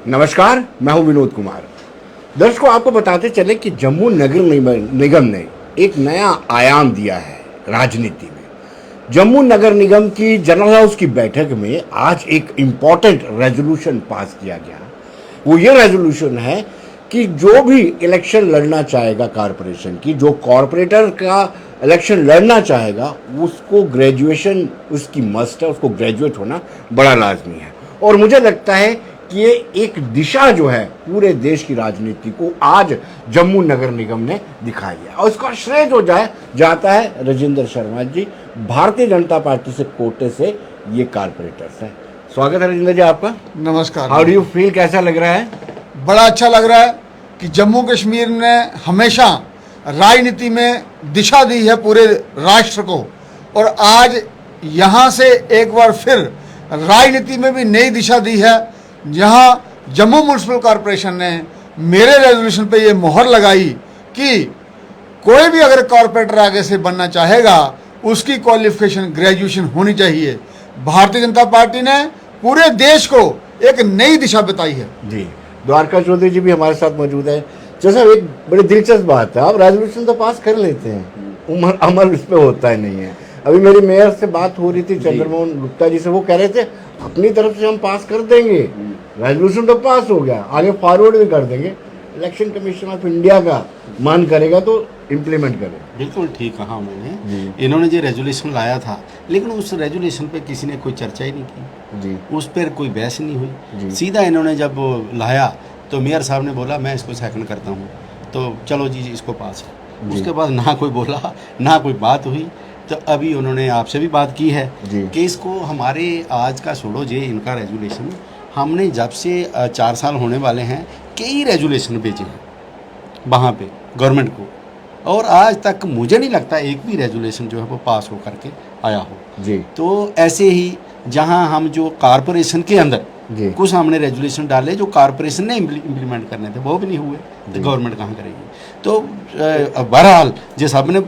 नमस्कार, मैं हूं विनोद कुमार। दर्शकों, आपको बताते चले कि जम्मू नगर निगम ने एक नया आयाम दिया है राजनीति में। जम्मू नगर निगम की जनरल हाउस की बैठक में आज एक इम्पॉर्टेंट रेजोल्यूशन पास किया गया। वो ये रेजोल्यूशन है कि जो भी इलेक्शन लड़ना चाहेगा कॉरपोरेशन की, जो कॉरपोरेटर का इलेक्शन लड़ना चाहेगा, उसको ग्रेजुएशन उसकी मस्ट है, उसको ग्रेजुएट होना बड़ा लाजमी है। और मुझे लगता है कि ये एक दिशा जो है पूरे देश की राजनीति को आज जम्मू नगर निगम ने दिखाई है। और इसका श्रेय जो जाता है राजेंद्र शर्मा जी, भारतीय जनता पार्टी से कोटे से ये कॉरपोरेटर्स हैं। स्वागत है राजेंद्र जी आपका। नमस्कार। हाउ डू यू फील, कैसा लग रहा है? बड़ा अच्छा लग रहा है कि जम्मू कश्मीर ने हमेशा राजनीति में दिशा दी है पूरे राष्ट्र को, और आज यहाँ से एक बार फिर राजनीति में भी नई दिशा दी है, जहाँ जम्मू म्युनिसिपल कॉरपोरेशन ने मेरे रेजोल्यूशन पे ये मोहर लगाई कि कोई भी अगर कॉरपोरेटर आगे से बनना चाहेगा उसकी क्वालिफिकेशन ग्रेजुएशन होनी चाहिए। भारतीय जनता पार्टी ने पूरे देश को एक नई दिशा बताई है। जी, द्वारका चौधरी जी भी हमारे साथ मौजूद है। जैसा एक बड़ी दिलचस्प बात है, आप रेजोल्यूशन तो पास कर लेते हैं, अमल उस पर होता ही नहीं है। अभी मेरी मेयर से बात हो रही थी, चंद्रमोहन गुप्ता जी से, वो कह रहे थे अपनी तरफ से हम पास कर देंगे, रेजोल्यूशन तो पास हो गया, आगे फॉरवर्ड भी कर देंगे, इलेक्शन कमीशन ऑफ इंडिया का मन करेगा तो इम्प्लीमेंट करें। बिल्कुल ठीक कहा उन्होंने। इन्होंने जो रेजोल्यूशन लाया था, लेकिन उस रेजोल्यूशन पे किसी ने कोई चर्चा ही नहीं की जी, उस पर कोई बहस नहीं हुई। सीधा इन्होंने जब लाया तो मेयर साहब ने बोला मैं इसको सेकंड करता हूँ, तो चलो जी इसको पास है। उसके बाद ना कोई बोला, ना कोई बात हुई। तो अभी उन्होंने आपसे भी बात की है कि इसको हमारे आज का छोड़ो जे इनका रेजोल्यूशन, हमने जब से 4 साल होने वाले हैं कई रेजोल्यूशन भेजे हैं वहाँ पे गवर्नमेंट को, और आज तक मुझे नहीं लगता एक भी रेजोल्यूशन जो है वो पास हो करके आया हो जी। तो ऐसे ही जहाँ हम जो कॉरपोरेशन के अंदर कुछ हमने रेजोल्यूशन डाले जो कॉरपोरेशन ने इम्प्लीमेंट करने थे, वो भी नहीं हुए, तो गवर्नमेंट कहाँ करेगी। तो बहरहाल जिस सब ने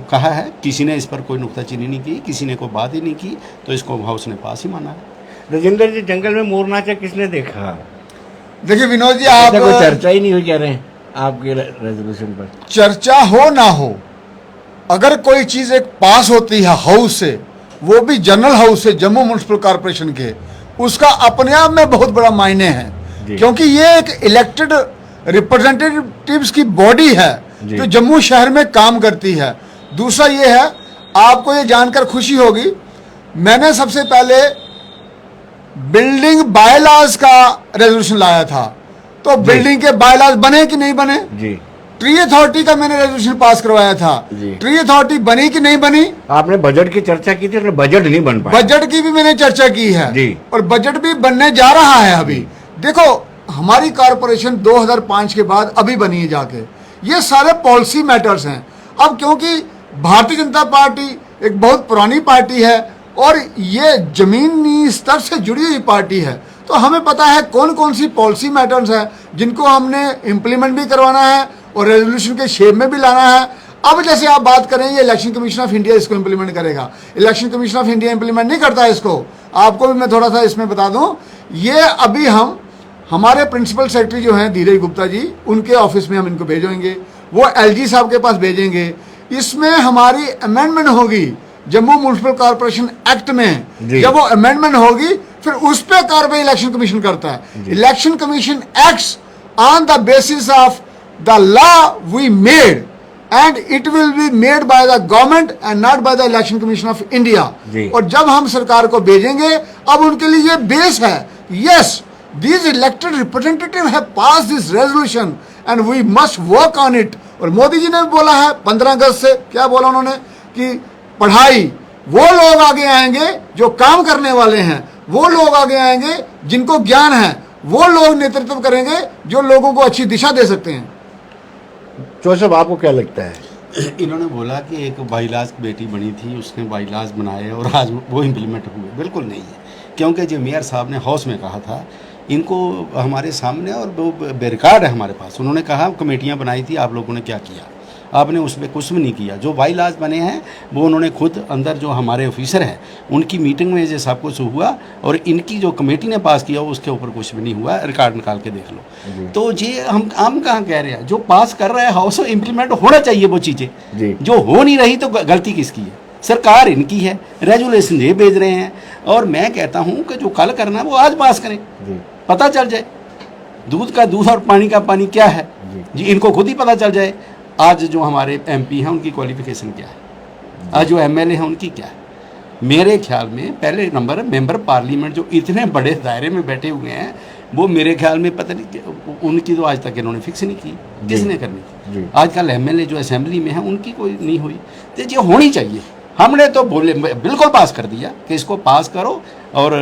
कहा है, किसी ने इस पर कोई नुक्ताचीनी नहीं की, किसी ने कोई बात ही नहीं की, तो इसको हाउस ने पास ही माना है। राजेंद्र जी, जंगल में मोर नाचा किसने देखा? देखिए विनोद जी, आप कोई चर्चा ही नहीं हुई कह रहे हैं आपके रेजोल्यूशन पर? चर्चा हो ना हो, अगर कोई चीज एक पास होती है हाउस से, वो भी जनरल हाउस से, जम्मू म्युनिसिपल कॉरपोरेशन के, उसका अपने आप में बहुत बड़ा मायने है, क्योंकि ये एक इलेक्टेड रिप्रेजेंटेटिव्स की बॉडी है जो जम्मू शहर में काम करती है। दूसरा ये है, आपको ये जानकर खुशी होगी, मैंने सबसे पहले बिल्डिंग बायलॉज का रेजोल्यूशन लाया था। तो बिल्डिंग के बायलॉज बने कि नहीं बने जी। ट्री अथॉरिटी का मैंने रेजोल्यूशन पास करवाया था, ट्री अथॉरिटी बनी कि नहीं बनी। आपने बजट की चर्चा की थी, बजट नहीं बन पाया। बजट की भी मैंने चर्चा की है जी, और बजट भी बनने जा रहा है अभी। देखो, हमारी कॉरपोरेशन 2005 के बाद अभी बनी है जाके, ये सारे पॉलिसी मैटर्स हैं। अब क्योंकि भारतीय जनता पार्टी एक बहुत पुरानी पार्टी है और ये जमीनी स्तर से जुड़ी हुई पार्टी है, तो हमें पता है कौन कौन सी पॉलिसी मैटर्स हैं जिनको हमने इम्प्लीमेंट भी करवाना है और रेजोल्यूशन के शेप में भी लाना है। अब जैसे आप बात करें, ये इलेक्शन कमीशन ऑफ इंडिया इसको इम्प्लीमेंट करेगा, election commission of India implement नहीं करता है इसको। आपको भी मैं थोड़ा सा इसमें बता दूं, ये अभी हम हमारे प्रिंसिपल सेक्रेटरी जो हैं धीरज गुप्ता जी, उनके ऑफिस में हम इनको भेजेंगे, वो एलजी साहब के पास भेजेंगे। इसमें हमारी अमेंडमेंट होगी जम्मू म्युनिसिपल कॉर्पोरेशन एक्ट में, जब वो अमेंडमेंट होगी फिर उस पर कार्रवाई इलेक्शन कमीशन करता है। Election commission acts on the basis of the law we made and it will be made by the government and not by the election commission of India। और जब हम सरकार को भेजेंगे, अब उनके लिए ये बेस है, yes these elected representatives have passed this resolution and we must work on it। और मोदी जी ने भी बोला है 15 अगस्त से, क्या बोला उन्होंने कि पढ़ाई, वो लोग आगे आएंगे जो काम करने वाले हैं, वो लोग आगे आएंगे जिनको ज्ञान है, वो लोग नेतृत्व करेंगे जो लोगों को अच्छी दिशा दे सकते हैं। जोसेफ, आपको क्या लगता है? इन्होंने बोला कि एक बाईलाज बेटी बनी थी, उसने बाईलाज बनाए और आज वो इम्प्लीमेंट हुए। बिल्कुल नहीं है, क्योंकि जो मेयर साहब ने हाउस में कहा था, इनको हमारे सामने और वो रिकॉर्ड है हमारे पास, उन्होंने कहा कमेटियां बनाई थी, आप लोगों ने क्या किया। आपने उसमें कुछ भी नहीं किया। जो बाई लॉज बने हैं वो उन्होंने खुद अंदर जो हमारे ऑफिसर हैं उनकी मीटिंग में ये सब कुछ हुआ, और इनकी जो कमेटी ने पास किया उसके ऊपर कुछ भी नहीं हुआ, रिकॉर्ड निकाल के देख लो। तो ये हम कहाँ कह रहे हैं, जो पास कर रहा है हाउस में इम्प्लीमेंट होना चाहिए वो चीज़ें, जो हो नहीं रही तो गलती किसकी है? सरकार इनकी है, रेजुलेशन ये भेज रहे हैं। और मैं कहता हूँ कि जो कल करना है वो आज पास करें, पता चल जाए दूध का दूध और पानी का पानी क्या है जी, इनको खुद ही पता चल जाए। आज जो हमारे एमपी हैं उनकी क्वालिफिकेशन क्या है, आज जो एमएलए हैं उनकी क्या है। मेरे ख्याल में पहले नंबर मेंबर पार्लियामेंट जो इतने बड़े दायरे में बैठे हुए हैं वो मेरे ख्याल में पता नहीं उनकी तो आज तक इन्होंने फिक्स नहीं की, किसने करनी थी। आजकल एमएलए जो असेंबली में है उनकी कोई नहीं हुई, तो ये होनी चाहिए। हमने तो बोले बिल्कुल पास कर दिया कि इसको पास करो, और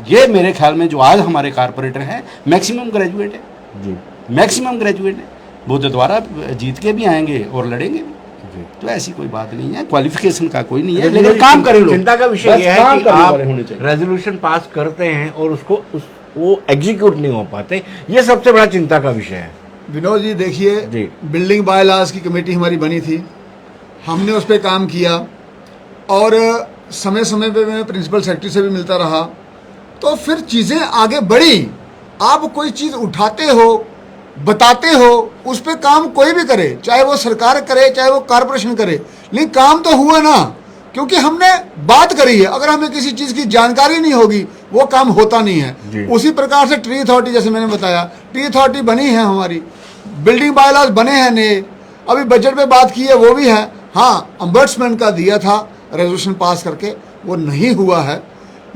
ये मेरे ख्याल में जो आज हमारे कारपोरेटर हैं मैक्सिमम ग्रेजुएट है जी, मैक्सिमम ग्रेजुएट है, वो तो दोबारा जीत के भी आएंगे और लड़ेंगे भी। तो ऐसी कोई बात नहीं है, क्वालिफिकेशन का कोई नहीं है, लेकिन काम करें लोग। चिंता का विषय यह है कि आप रेजोल्यूशन पास करते हैं और उसको वो एग्जीक्यूट नहीं हो पाते, ये सबसे बड़ा चिंता का विषय है। विनोद जी देखिए, बिल्डिंग बाय लॉज की कमेटी हमारी बनी थी, हमने उस पर काम किया, और समय समय पे मैं प्रिंसिपल सेक्रेटरी से भी मिलता रहा, तो फिर चीज़ें आगे बढ़ी। आप कोई चीज़ उठाते हो, बताते हो, उस पर काम कोई भी करे, चाहे वो सरकार करे चाहे वो कॉरपोरेशन करे, लेकिन काम तो हुआ ना, क्योंकि हमने बात करी है। अगर हमें किसी चीज़ की जानकारी नहीं होगी वो काम होता नहीं है। उसी प्रकार से ट्री अथॉरिटी, जैसे मैंने बताया, ट्री अथॉरिटी बनी है हमारी, बिल्डिंग बाय लॉज बने हैं नए, अभी बजट पे बात की है वो भी है। हाँ, अम्बर्ट्समैन का दिया था रेजोल्यूशन पास करके, वो नहीं हुआ है,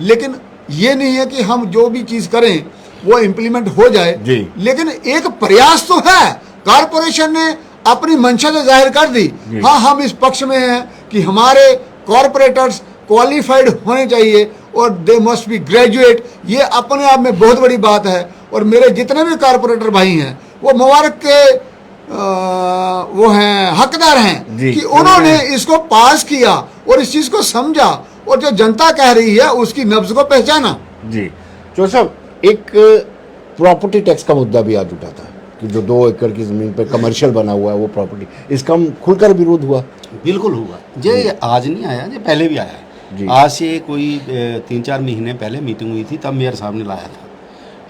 लेकिन ये नहीं है कि हम जो भी चीज़ करें वो इम्प्लीमेंट हो जाए, लेकिन एक प्रयास तो है। कॉरपोरेशन ने अपनी मंशा तो जाहिर कर दी। हाँ, हम इस पक्ष में हैं कि हमारे कॉरपोरेटर्स क्वालिफाइड होने चाहिए और दे मस्ट बी ग्रेजुएट, ये अपने आप में बहुत बड़ी बात है। और मेरे जितने भी कॉरपोरेटर भाई हैं वो मुबारक के वो हैं, हकदार हैं कि उन्होंने इसको पास किया और इस चीज़ को समझा, और जो जनता कह रही है उसकी नब्ज को पहचाना। जी चौधरी साहब, एक प्रॉपर्टी टैक्स का मुद्दा भी आज उठा था कि जो 2 एकड़ की ज़मीन पर कमर्शियल बना हुआ है वो प्रॉपर्टी, इसका खुलकर विरोध हुआ। बिल्कुल हुआ, ये आज नहीं आया, ये पहले भी आया है। आज से कोई 3-4 महीने पहले मीटिंग हुई थी, तब मेयर साहब ने लाया था,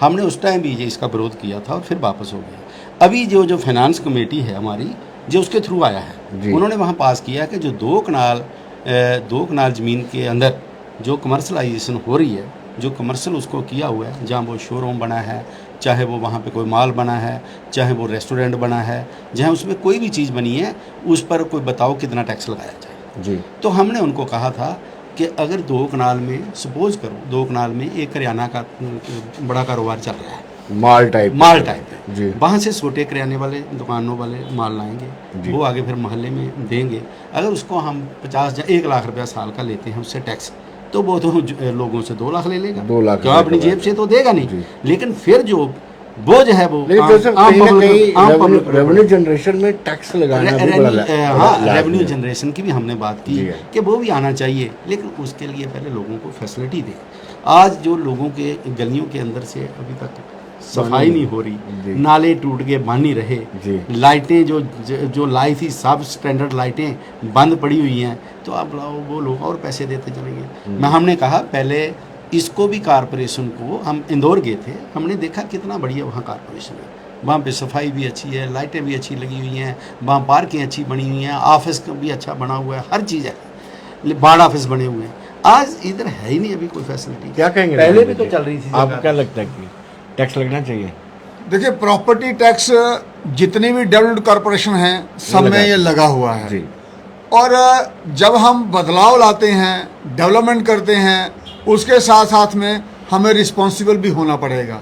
हमने उस टाइम भी ये इसका विरोध किया था और फिर वापस हो गया। अभी जो फाइनेंस कमेटी है हमारी, जो उसके थ्रू आया है, उन्होंने वहाँ पास किया कि जो 2 कनाल ज़मीन के अंदर जो कमर्शलाइजेशन हो रही है, जो कमर्शियल उसको किया हुआ है, जहाँ वो शोरूम बना है, चाहे वो वहाँ पे कोई माल बना है, चाहे वो रेस्टोरेंट बना है, जहाँ उसमें कोई भी चीज़ बनी है, उस पर कोई बताओ कितना टैक्स लगाया जाए जी। तो हमने उनको कहा था कि अगर 2 कनाल में, सपोज करो 2 कनाल में एक करियाना का बड़ा कारोबार चल रहा है, माल टाइप जी, वहाँ से छोटे करियाने वाले दुकानों वाले माल लाएंगे, वो आगे फिर मोहल्ले में देंगे। अगर उसको हम 50 या 1 लाख रुपया साल का लेते हैं उससे टैक्स, तो वो तो लोगों से 2 लाख ले लेगा, 2 लाख क्यों अपनी जेब से तो देगा नहीं। लेकिन फिर जो बोझ है वो रेवेन्यू जनरेशन में टैक्स लगाना, हाँ, रेवेन्यू जनरेशन की भी हमने बात की कि वो भी आना चाहिए, लेकिन उसके लिए पहले लोगों को फैसिलिटी दे। आज जो लोगों के गलियों के अंदर से अभी तक सफाई नहीं हो रही, नाले टूट के बन नहीं रहे, लाइटें जो लाई थी सब स्टैंडर्ड लाइटें बंद पड़ी हुई हैं, तो आप वो लोग और पैसे देते चलेंगे। हमने कहा पहले इसको भी कॉरपोरेशन को, हम इंदौर गए थे, हमने देखा कितना बढ़िया वहाँ कॉरपोरेशन है, वहाँ पे सफाई भी अच्छी है, लाइटें भी अच्छी लगी हुई हैं, वहाँ पार्कें अच्छी बनी हुई हैं, ऑफिस भी अच्छा बना हुआ है, हर चीज़ है, बाढ़ ऑफिस बने हुए हैं। आज इधर है ही नहीं अभी कोई फैसिलिटी। क्या कहेंगे, पहले भी तो चल रही थी, आपको क्या लगता है कि टैक्स लगना चाहिए? देखिए, प्रॉपर्टी टैक्स जितने भी डेवलप्ड कॉरपोरेशन हैं सब में ये लगा हुआ है जी। और जब हम बदलाव लाते हैं, डेवलपमेंट करते हैं, उसके साथ साथ में हमें रिस्पॉन्सिबल भी होना पड़ेगा।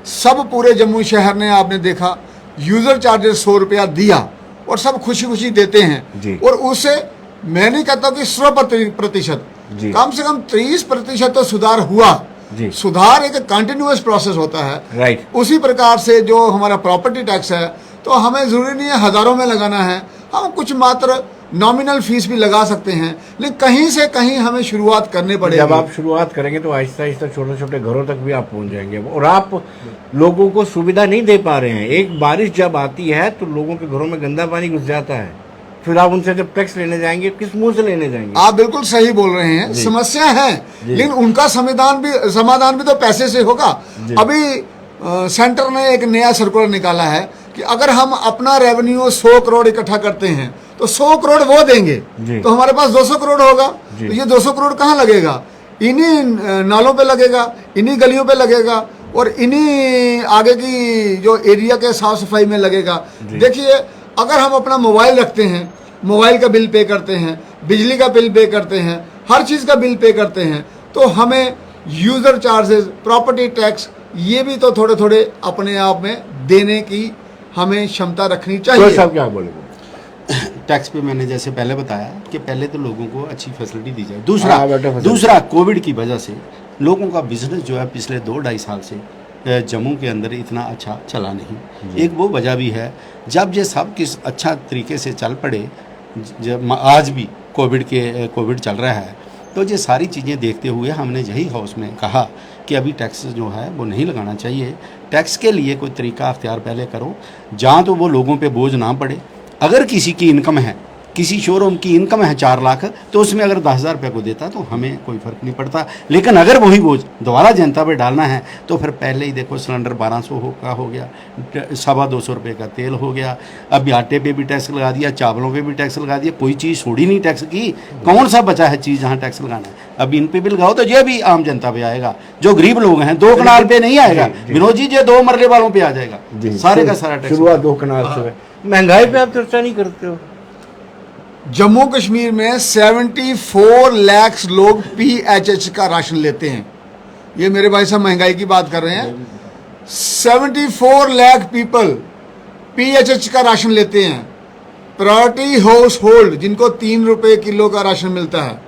सब पूरे जम्मू शहर ने आपने देखा यूज़र चार्जेस 100 रुपया दिया और सब खुशी खुशी देते हैं, और उससे मैं नहीं कहता कि 100%, कम से कम 30% तो सुधार हुआ। सुधार एक कंटिन्यूअस प्रोसेस होता है, राइट। उसी प्रकार से जो हमारा प्रॉपर्टी टैक्स है, तो हमें ज़रूरी नहीं है हज़ारों में लगाना है, हम कुछ मात्र नॉमिनल फीस भी लगा सकते हैं, लेकिन कहीं से कहीं हमें शुरुआत करनी पड़ेगी। जब आप शुरुआत करेंगे तो आहिस्ता आहिस्ता छोटे छोटे घरों तक भी आप पहुंच जाएंगे, और आप लोगों को सुविधा नहीं दे पा रहे हैं। एक बारिश जब आती है तो लोगों के घरों में गंदा पानी घुस जाता है, फिर आप उनसे जब टैक्स लेने जाएंगे किस मुंह से लेने जाएंगे? आप बिल्कुल सही बोल रहे हैं, समस्या है, लेकिन उनका समाधान भी तो पैसे से होगा। अभी सेंटर ने एक नया सर्कुलर निकाला है कि अगर हम अपना रेवेन्यू 100 करोड़ इकट्ठा करते हैं तो 100 करोड़ वो देंगे, तो हमारे पास 200 करोड़ होगा। तो ये 200 करोड़ कहाँ लगेगा? इन्हीं नालों पे लगेगा, इन्हीं गलियों पे लगेगा, और इन्हीं आगे की जो एरिया के साफ सफाई में लगेगा। देखिए, अगर हम अपना मोबाइल रखते हैं, मोबाइल का बिल पे करते हैं, बिजली का बिल पे करते हैं, हर चीज़ का बिल पे करते हैं, तो हमें यूज़र चार्जेस, प्रॉपर्टी टैक्स, ये भी तो थोड़े थोड़े अपने आप में देने की हमें क्षमता रखनी चाहिए। तो साहब क्या बोलेंगे? टैक्स पे मैंने जैसे पहले बताया कि पहले तो लोगों को अच्छी फैसिलिटी दी जाए। दूसरा कोविड की वजह से लोगों का बिजनेस जो है पिछले 2-2.5 साल से जम्मू के अंदर इतना अच्छा चला नहीं। एक वो वजह भी है, जब ये सब किस अच्छा तरीके से चल पड़े, जब आज भी कोविड चल रहा है, तो ये सारी चीज़ें देखते हुए हमने यही हाउस में कहा कि अभी टैक्स जो है वो नहीं लगाना चाहिए। टैक्स के लिए कोई तरीका अख्तियार पहले करो जहाँ तो वो लोगों पे बोझ ना पड़े। अगर किसी की इनकम है, किसी शोरूम की इनकम है 4 लाख, तो उसमें अगर 10,000 रुपये को देता तो हमें कोई फ़र्क नहीं पड़ता। लेकिन अगर वही बोझ दोबारा जनता पे डालना है तो फिर पहले ही देखो सिलेंडर 1200 का हो गया, 250 रुपये का तेल हो गया, अभी आटे पे भी टैक्स लगा दिया, चावलों पे भी टैक्स लगा दिया, कोई चीज़ छोड़ी नहीं टैक्स की। कौन सा बचा है चीज़ जहाँ टैक्स लगाना है? अब इन पे भी लगाओ तो ये भी आम जनता पे आएगा, जो गरीब लोग हैं 2 कनाल पे नहीं आएगा विनोद जी, ये 2 मरले वालों पे आ जाएगा सारे का सारा टैक्स। शुरुआत 2 कनाल से। महंगाई पे आप चर्चा नहीं करते हो? जम्मू कश्मीर में 74 लाख लोग PHH का राशन लेते हैं। ये मेरे भाई साहब महंगाई की बात कर रहे हैं। 74 लाख पीपल PHH का राशन लेते हैं। प्रायोरिटी हाउस होल्ड जिनको 3 रुपए किलो का राशन मिलता है।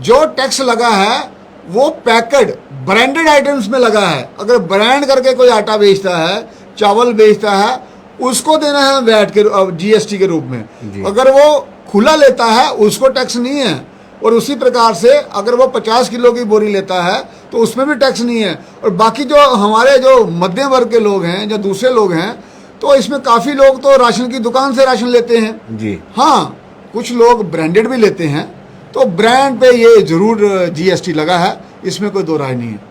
जो टैक्स लगा है वो पैकेड ब्रांडेड आइटम्स में लगा है। अगर ब्रांड करके कोई आटा बेचता है, चावल बेचता है, उसको देना है वैट के GST के रूप में। अगर वो खुला लेता है उसको टैक्स नहीं है। और उसी प्रकार से अगर वो 50 किलो की बोरी लेता है तो उसमें भी टैक्स नहीं है। और बाकी जो हमारे जो मध्यम वर्ग के लोग हैं, जो दूसरे लोग हैं, तो इसमें काफ़ी लोग तो राशन की दुकान से राशन लेते हैं जी। हाँ, कुछ लोग ब्रांडेड भी लेते हैं, तो ब्रांड पे ये जरूर GST लगा है, इसमें कोई दो राय नहीं है।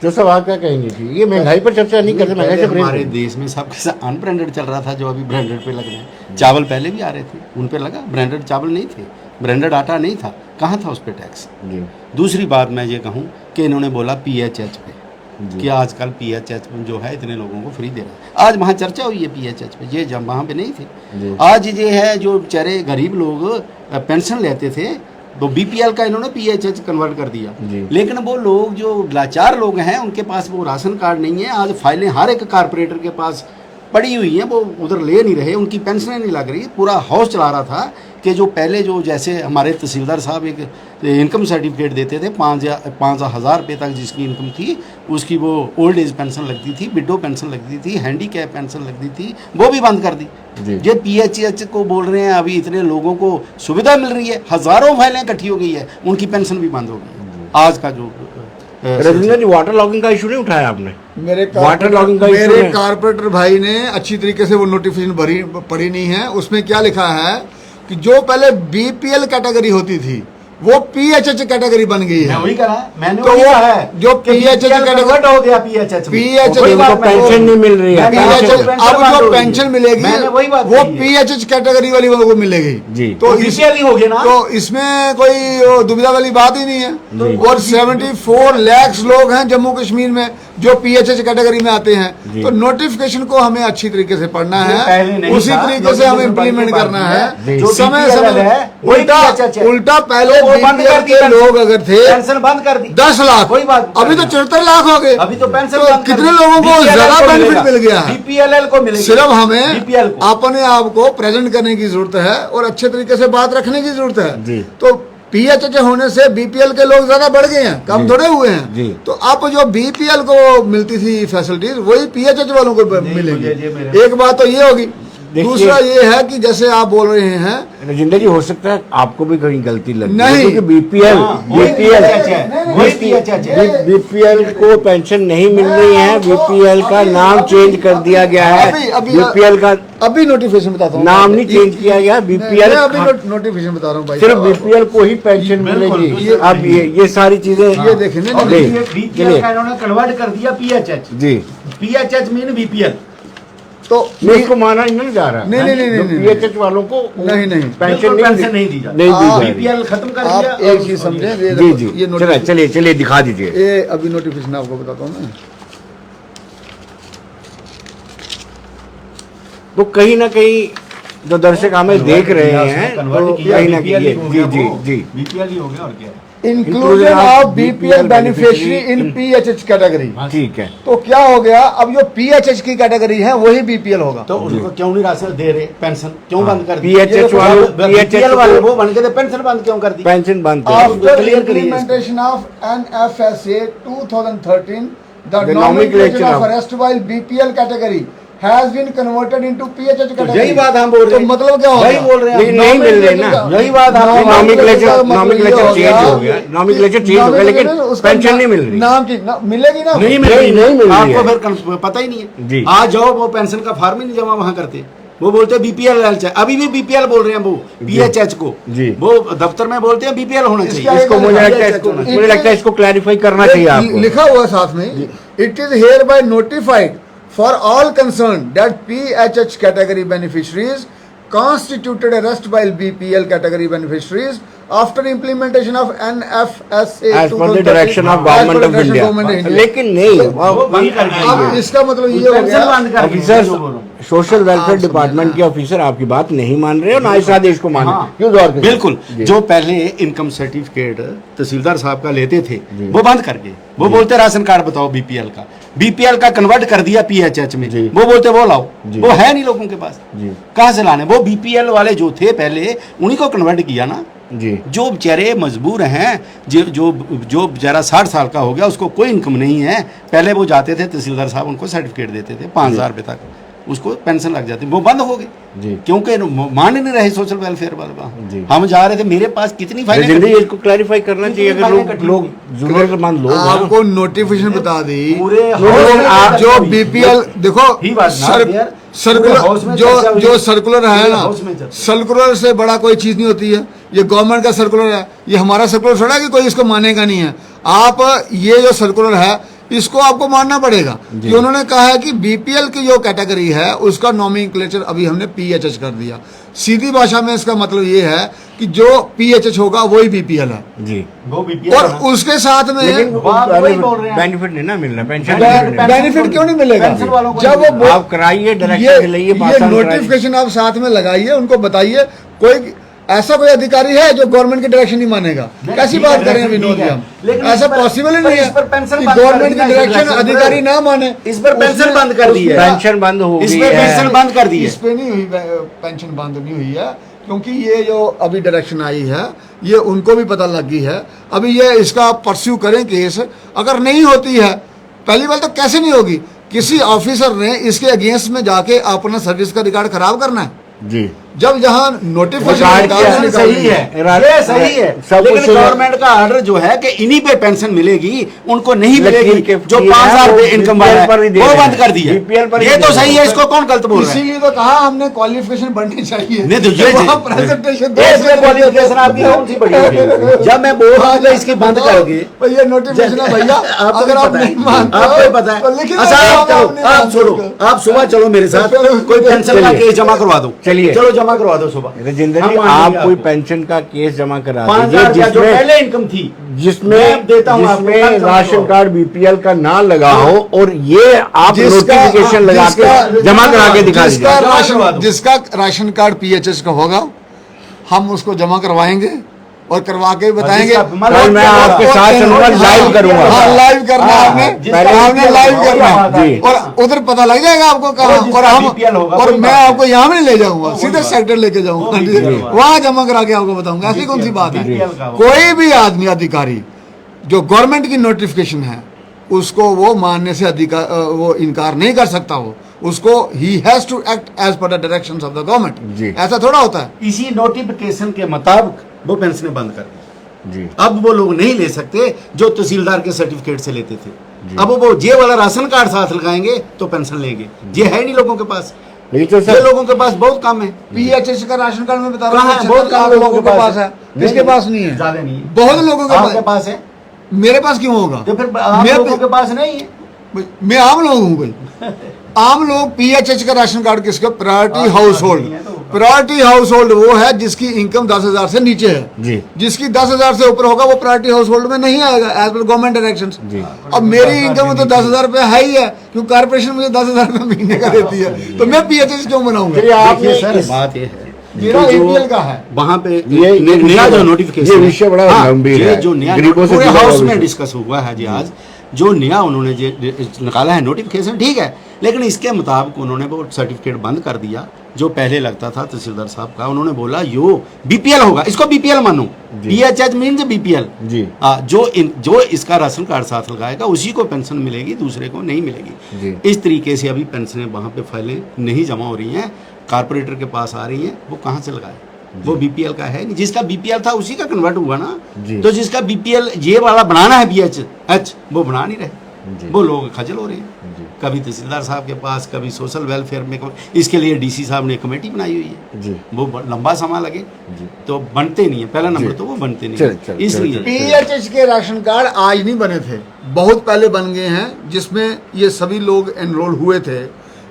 जो सब आप क्या कहेंगे कि ये महंगाई पर चर्चा नहीं करते? महंगाई से हमारे देश में सब अनब्रांडेड चल रहा था, जो अभी ब्रांडेड पे लग रहे हैं। चावल पहले भी आ रहे थे, उन पे लगा, ब्रांडेड चावल नहीं थे, ब्रांडेड आटा नहीं था, कहाँ था उस पर टैक्स? दूसरी बात मैं ये कहूँ कि इन्होंने बोला PHH पे, कि आजकल PHH जो है इतने लोगों को फ्री दे रहा है। आज वहाँ चर्चा हुई है PHH पे, ये जब वहाँ पे नहीं थे। आज ये है जो बेचारे गरीब लोग पेंशन लेते थे, तो BPL का इन्होंने PHH कन्वर्ट कर दिया। लेकिन वो लोग जो लाचार लोग हैं, उनके पास वो राशन कार्ड नहीं है। आज फाइलें हर एक कारपोरेटर के पास पड़ी हुई हैं, वो उधर ले नहीं रहे, उनकी पेंशनें नहीं लग रही। पूरा हाउस चला रहा था कि जो पहले जो जैसे हमारे तहसीलदार साहब एक इनकम सर्टिफिकेट देते थे 5,000 रुपये तक जिसकी इनकम थी, उसकी वो ओल्ड एज पेंशन लगती थी, विडो पेंशन लगती थी, हैंडीकैप पेंशन लगती थी, वो भी बंद कर दी। ये PHH को बोल रहे हैं, अभी इतने लोगों को सुविधा मिल रही है, हज़ारों फाइलें इकट्ठी हो गई है, उनकी पेंशन भी बंद हो गई। आज का जो रविंद्र जी, वाटर लॉगिंग का इशू नहीं उठाया आपने? मेरे कारपोरेटर भाई ने अच्छी तरीके से वो नोटिफिकेशन पढ़ी नहीं है। उसमें क्या लिखा है कि जो पहले BPL कैटेगरी होती थी वो PHH कैटेगरी बन गई है। वही करा मैंने, तो वो है जो PHH कैटेगरी हो गया PHH पेंशन नहीं मिल रही है। अब जो पेंशन मिलेगी वो PHH कैटेगरी वाली को मिलेगी। तो इसमें कोई दुविधा वाली बात ही नहीं है। और 74 लाख लोग हैं जम्मू कश्मीर में जो PHH कैटेगरी में आते हैं। तो नोटिफिकेशन को हमें अच्छी तरीके से पढ़ना है, उसी तरीके से हमें इम्प्लीमेंट करना है। समय समय उल्टा पहले BPL के लोग अगर थे पेंशन बंद कर दी 10 लाख, कोई बात, अभी तो 74 लाख हो गए। अभी तो पेंशन तो कितने लोगों को ज्यादा बेनिफिट मिल गया है? BPL को मिलेगा। सिर्फ हमें अपने आप को प्रेजेंट करने की जरूरत है और अच्छे तरीके से बात रखने की जरूरत है। तो PHH होने से BPL के लोग ज्यादा बढ़ गए हैं, कम थोड़े हुए हैं। तो अब जो BPL को मिलती थी फैसिलिटीज वही PHH वालों को मिलेंगी। एक बात तो ये होगी। दूसरा ये है कि जैसे आप बोल रहे हैं राजेंद्र जी, हो सकता है आपको भी कहीं गलती लगी नहीं, क्योंकि बीपीएल को पेंशन नहीं मिल रही है। बीपीएल का नाम चेंज कर दिया गया है। बीपीएल का अभी नोटिफिकेशन बताता हूँ, नाम नहीं चेंज किया गया। बीपीएल अभी नोटिफिकेशन बता रहा हूँ भाई, सिर्फ बीपीएल को ही पेंशन मिलेगी। अब ये सारी चीजें ये देखें ना, बीपीएल का इन्होंने कन्वर्ट कर दिया पीएचएच। जी, पीएचएच मीन बीपीएल। तो मैं इसको माना नहीं जा रहा। नहीं पीएचएच वालों को नहीं पेंशन नहीं दी जा रही। बीपीएल खत्म कर आप दिया। एक चीज समझे, जी जी, ये चलिए दिखा दीजिए। ये अभी नोटिफिकेशन आपको बताता हूँ मैं। तो कहीं ना कहीं जो दर्शक हमें देख रहे हैं तो कहीं ना कहीं जी बीपीएल ही हो गया और क्या है। Inclusion of BPL beneficiary in PHH category. ठीक है, तो क्या हो गया, अब जो पीएचएच की कैटेगरी है वही बीपीएल होगा। तो उनको क्यों नहीं राशन दे रहे, पेंशन क्यों बंद कर दी? पीएचएच वालों, बीपीएल वाले वो बन के पेंशन बंद क्यों कर दी? पेंशन बंद after implementation of NFSA 2013 the nomenclature of erstwhile BPL category has been converted into PHH category। यही बात हम बोल रहे हैं। तो मतलब क्या होगा? वही बोल रहे हैं। लेकिन नहीं मिल रहे ना, यही बात हम नॉमेनक्लेचर चेंज हो गया। नॉमेनक्लेचर चेंज हो गया लेकिन पेंशन नहीं मिल रही। नाम की मिलेगी ना, नहीं मिल रही। नहीं मिल रही आपको है। फिर पता ही नहीं है जी। आज जाओ वो पेंशन का फॉर्म ही नहीं जमा वहां करते, वो बोलते हैं बीपीएल अभी भी बीपीएल बोल रहे हैं वो पीएचएच को जी। वो दफ्तर में बोलते हैं बीपीएल होना चाहिए। इसको मुझे लगता है इसको क्लैरिफाई करना चाहिए आपको। लिखा हुआ साथ में, it is here bye notified for all concerned that PHH category beneficiaries constituted erstwhile BPL category beneficiaries after implementation of NFSA as per the direction of government of India। लेकिन नहीं, अब इसका मतलब ये हो गया, ऑफिसर सोशल वेलफेयर डिपार्टमेंट के officer आपकी बात नहीं मान रहे और ना इस आदेश को मान रहे। क्यों दौर के बिल्कुल, जो पहले इनकम सर्टिफिकेट तहसीलदार साहब का लेते थे वो बंद करके वो बोलते राशन कार्ड बताओ बीपीएल का कन्वर्ट कर दिया पीएचएच में। वो बोलते वो लाओ, वो है नहीं लोगों के पास, कहां से लाने? वो बीपीएल वाले जो थे पहले उन्हीं को कन्वर्ट किया ना जी। जो बेचारे मजबूर हैं, जो बेचारा 60 साल का हो गया, उसको कोई इनकम नहीं है, पहले वो जाते थे तहसीलदार साहब उनको सर्टिफिकेट देते थे 5000 रुपये तक, उसको पेंशन लग जाती, वो बंद हो गई जी, क्योंकि मान ही नहीं रहे सोशल वेलफेयर वाले। हम जा रहे थे, मेरे पास कितनी फाइलें। इसको क्लैरिफाई करना चाहिए अगर लोग जरूरतमंद लोग आपको नोटिफिकेशन बता दी पूरे जो बीपीएल देखो सर्कुलर जो सर्कुलर है ना, सर्कुलर से बड़ा कोई चीज नहीं होती है। ये गवर्नमेंट का सर्कुलर है, ये हमारा सर्कुलर थोड़ा कि कोई इसको मानेगा नहीं है। आप ये जो सर्कुलर है इसको आपको मानना पड़ेगा कि उन्होंने कहा है कि बीपीएल की जो कैटेगरी है उसका नॉमेनक्लेचर अभी हमने पीएचएच कर दिया। सीधी भाषा में इसका मतलब ये है कि जो पीएचएच होगा वही बीपीएल है जी, वो बीपीएल और उसके साथ में बेनिफिट नहीं ना मिलना, पेंशन बेनिफिट क्यों नहीं मिलेगा? जब वो आप कराइए, ये नोटिफिकेशन आप साथ में लगाइए, उनको बताइए। कोई ऐसा कोई अधिकारी है जो गवर्नमेंट की डायरेक्शन नहीं मानेगा? कैसी बात करें विनोद जी हम? ऐसा पॉसिबल ही नहीं है कि गवर्नमेंट की डायरेक्शन अधिकारी ना माने। इस पर पेंशन बंद कर दी है, पेंशन बंद हो गई, इस पर पेंशन बंद कर दी है। इस पे नहीं हुई, पेंशन बंद नहीं हुई है, क्योंकि ये जो अभी डायरेक्शन आई है ये उनको भी पता लग गई है। अभी ये इसका परस्यू करें केस, अगर नहीं होती है, पहली बात तो कैसे नहीं होगी? किसी ऑफिसर ने इसके अगेंस्ट में जाके अपना सर्विस का रिकॉर्ड खराब करना है जी। जब जहाँ नोटिफिकेशन सही है, ये सही है, लेकिन गवर्नमेंट का ऑर्डर जो है कि इन्हीं पे पेंशन मिलेगी, उनको नहीं मिलेगी। जो 5000 रुपए इनकम वाला है वो बंद कर दिया, ये तो सही है, इसको कौन गलत बोल रहा है? इसीलिए तो कहा हमने क्वालिफिकेशन बढ़नी चाहिए। नहीं तो ये प्रेजेंटेशन क्वालिफिकेशन आपकी कौन सी बढ़ी होगी? जब मैं बोल रहा हूँ इसकी बंद करोगे, ये नोटिफिकेशन है भैया, अगर आप नहीं मानते, आपको पता है। आप छोड़ो, आप सुबह चलो मेरे साथ, कोई पेंशन का केस जमा करवा दो। चलिए चलो जमा करवा दो सुबह। राजेंद्र जी, आप कोई पेंशन का केस जमा करा दीजिए जो पहले इनकम थी, जिसमें राशन कार्ड बीपीएल का ना लगा हो, और ये आप नोटिफिकेशन लगा के जमा करा के दिखा दीजिए। जिसका राशन कार्ड पीएचएस का होगा हम उसको जमा करवाएंगे और करवा के बताएंगे। मैं आपके साथ लाइव करूंगा। हाँ, लाइव करना आपने लाइव करना जी, और उधर पता लग जाएगा आपको कहाँ, और मैं आपको यहाँ में ले जाऊंगा, सीधे सेक्टर लेके जाऊंगा, वहां जमा करा के आपको बताऊंगा। ऐसी कौन सी बात है? कोई भी आदमी अधिकारी जो गवर्नमेंट की नोटिफिकेशन है उसको वो मानने से वो इनकार नहीं कर सकता। उसको ही has to act as per the directions of the जी। गवर्नमेंट। ऐसा थोड़ा होता है। इसी नोटिफिकेशन के मुताबिक वो पेंशनें बंद कर दी। जी अब वो लोग नहीं ले सकते जो तहसीलदार के सर्टिफिकेट से लेते थे। अब वो जे वाला राशन कार्ड साथ लगाएंगे तो पेंशन लेंगे। ये है नहीं लोगों के पास। नहीं तो ये सर लोगों के पास बहुत कम है। पीएचएस का राशन कार्ड में बता रहा कहाँ है? हूँ, बहुत कम लोगों के पास है, किसके पास नहीं है? ज्यादा नहीं है। बहुत लोगों के आपके पास। पास है मेरे पास क्यों होगा? तो फिर आम मैं- लोगों के पास नहीं है। मैं आम लोग हूँ भाई। आम लोग पीएचएच का राशन कार्ड किसका? Priority house hold. नहीं है तो प्रायोरिटी हाउस होल्ड वो है जिसकी इनकम 10,000 से नीचे है। जी जिसकी 10,000 से ऊपर होगा वो प्रायोरिटी हाउस होल्ड में नहीं आएगा एज पर गवर्नमेंट डायरेक्शंस। जी अब मेरी इनकम तो 10,000 रुपये है ही है, क्योंकि कारपोरेशन मुझे 10,000 रुपये महीने का देती है, तो मैं पीएचएच क्यों बनाऊंगा? चलिए आपने देखिए सर, इस- बात ये है मेरा कि जो APL का है। वहाँ पे ये नया जो ये नोटिफिकेशन विषय बड़ा गंभीर है। जो नया गरीबों से पूरे जुड़ा हुआ हाउस में विषय। डिस्कस हुआ है जी आज। जो नया उन्होंने निकाला है नोटिफिकेशन, ठीक है, लेकिन इसके मुताबिक उन्होंने वो सर्टिफिकेट बंद कर दिया जो पहले लगता था तहसीलदार साहब का। उन्होंने बोला यो बीपीएल होगा, इसको बीपीएल मानो। PHH means BPL. जी जो इसका राशन कार्ड साथ लगाएगा उसी को पेंशन मिलेगी, दूसरे को नहीं मिलेगी। जी इस तरीके से अभी पेंशनें वहाँ पे फाइलें नहीं जमा हो रही हैं, कारपोरेटर के पास आ रही हैं। वो कहाँ से लगाए? वो बीपीएल का है नहीं। जिसका बीपीएल था उसी का कन्वर्ट हुआ ना। जी। तो जिसका बीपीएल ये वाला बनाना है बीएचएच, वो बना नहीं जी। रहे। वो लोग खजल हो रहे हैं। जी कभी तहसीलदार साहब के पास, कभी सोशल वेलफेयर में। इसके लिए डीसी साहब ने कमेटी बनाई हुई है। जी वो लंबा समय लगे जी तो बनते नहीं है। पहला नंबर जी। तो वो बनते नहीं चल, हैं। चल, इसलिए चल, चल। पीएचएच के राशन कार्ड आज नहीं बने थे, बहुत पहले बन गए हैं, जिसमें ये सभी लोग एनरोल हुए थे।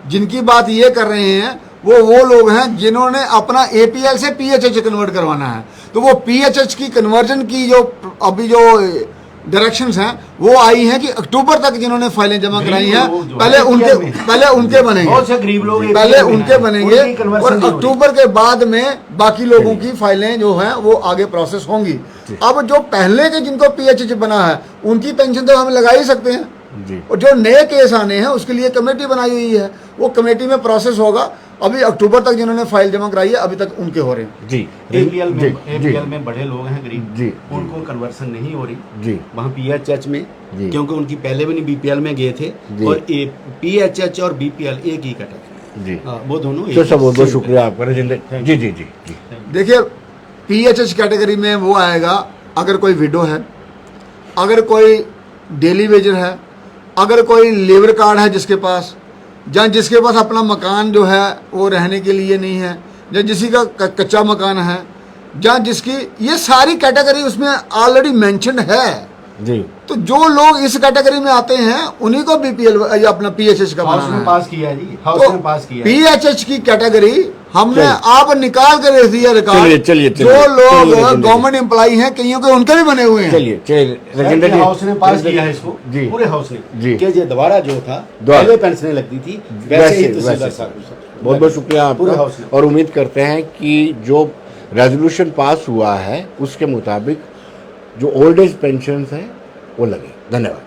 जिनकी बात ये कर रहे हैं वो लोग हैं जिन्होंने अपना एपीएल से पीएचएच कन्वर्ट करवाना है। तो वो पीएचएच की कन्वर्जन की जो अभी जो डायरेक्शंस हैं वो आई हैं कि अक्टूबर तक जिन्होंने फाइलें जमा कराई हैं पहले उनके बनेंगे। बहुत से गरीब लोग पहले उनके बनेंगे उनकी conversion और नहीं हो रही। अक्टूबर के बाद में बाकी लोगों की फाइलें जो हैं वो आगे प्रोसेस होंगी। अब जो पहले के जिनको पीएचएच बना है उनकी पेंशन तो हम लगा ही सकते हैं। जी और जो नए केस आने हैं उसके लिए कमेटी बनाई हुई है, वो कमेटी में प्रोसेस होगा। अभी अक्टूबर तक जिन्होंने फाइल जमा कराई है अभी तक उनके हो रहे हैं। जी एपीएल जी में एपीएल में बड़े लोग हैं गरीब, जी उनको कन्वर्सन नहीं हो रही जी वहाँ पीएचएच में, जी। क्योंकि उनकी पहले भी नहीं बीपीएल में गए थे। जी। और पीएचएच और बीपीएल एक ही कैटेगरी, जी वो दोनों तो सब बहुत बहुत शुक्रिया आपका राजेंद्र जी जी जी जी देखिए पीएचएच कैटेगरी में वो आएगा अगर कोई विडो है, अगर कोई डेली वेजर है, अगर कोई लेबर कार्ड है जिसके पास, या जिसके पास अपना मकान जो है वो रहने के लिए नहीं है, या किसी का कच्चा मकान है, या जिसकी ये सारी कैटेगरी उसमें ऑलरेडी मेंशन्ड है। जी तो जो लोग इस कैटेगरी में आते हैं उन्हीं को बीपीएल या अपना पीएचएच का हाउस बनाना में है। पास किया है जी, हाउस तो में पास किया है। पीएचएच की कैटेगरी हमने चलिए। आप निकाल कर रख दिया रिकॉर्ड। चलिए, चलिए, जो चलिए, लोग चलिए, गवर्नमेंट एम्प्लॉई हैं कईयों के उनके भी बने हुए हैं। चलिए चलिए राजेंद्र सर, जी हाउस ने पास किया है इसको, जी पूरे हाउस ने जी। कि ये दोबारा जो था दोबारा। पहले पेंशनें लगती थी वैसे ही तहसीलदार साहब को। बहुत बहुत शुक्रिया पूरे आपका हाउस ने। और उम्मीद करते हैं कि जो रेजोल्यूशन पास हुआ है उसके मुताबिक जो ओल्ड एज पेंशन है वो लगे। धन्यवाद।